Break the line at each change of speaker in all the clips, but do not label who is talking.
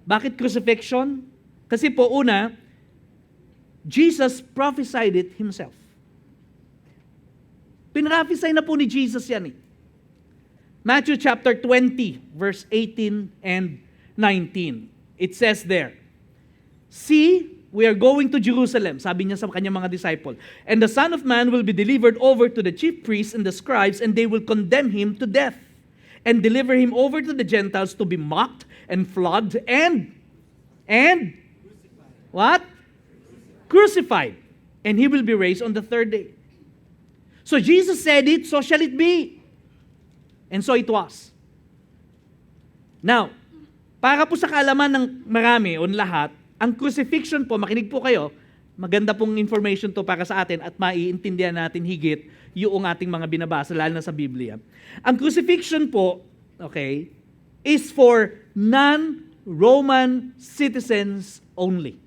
Bakit crucifixion? Kasi po una, Jesus prophesied it himself. Pinrophesy na po ni Jesus yan eh. Matthew chapter 20, verse 18 and 19. It says there, "See, we are going to Jerusalem," sabi niya sa kanyang mga disciple, "and the Son of Man will be delivered over to the chief priests and the scribes, and they will condemn him to death, and deliver him over to the Gentiles to be mocked and flogged and what? Crucified. And he will be raised on the third day." So Jesus said it, so shall it be. And so it was. Now, para po sa kaalaman ng marami o lahat, ang crucifixion po, makinig po kayo, maganda pong information to para sa atin at maiintindihan natin higit yung ating mga binabasa, lalo na sa Biblia. Ang crucifixion po, okay, is for non-Roman citizens only.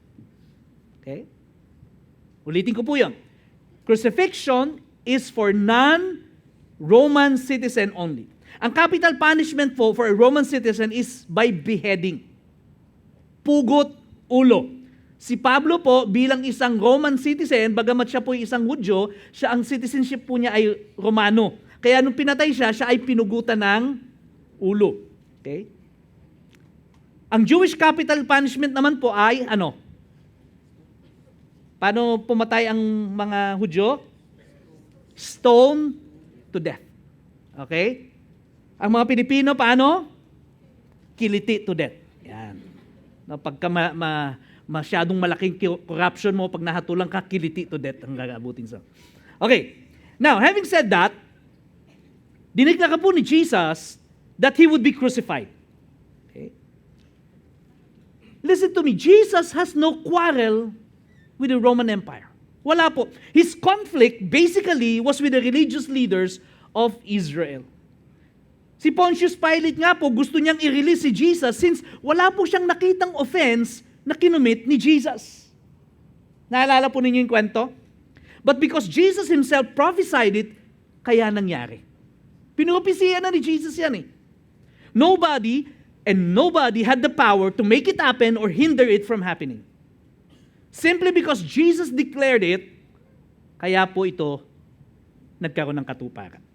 Okay? Ulitin ko po yun. Crucifixion is for non-Roman citizen only. Ang capital punishment po for a Roman citizen is by beheading. Pugot ulo. Si Pablo po bilang isang Roman citizen, bagamat siya po isang Hudyo, siya ang citizenship po niya ay Romano. Kaya nung pinatay siya, siya ay pinugutan ng ulo. Okay? Ang Jewish capital punishment naman po ay ano? Paano pumatay ang mga Hudyo? Stone to death. Okay? Ang mga Pilipino, paano? Kiliti to death. Yan. Pagka masyadong malaking corruption mo, pag nahatulang ka, kiliti to death ang gagabutin sa. Okay. Now, having said that, diniklara po ni Jesus that He would be crucified. Okay. Listen to me. Jesus has no quarrel with the Roman Empire. Wala po. His conflict basically was with the religious leaders of Israel. Si Pontius Pilate nga po, gusto niyang i-release si Jesus since wala po siyang nakitang offense na kinumit ni Jesus. Naalala po ninyo yung kwento? But because Jesus himself prophesied it, kaya nangyari. Pinupisiyan na ni Jesus yan eh. Nobody had the power to make it happen or hinder it from happening. Simply because Jesus declared it, kaya po ito nagkaroon ng katuparan.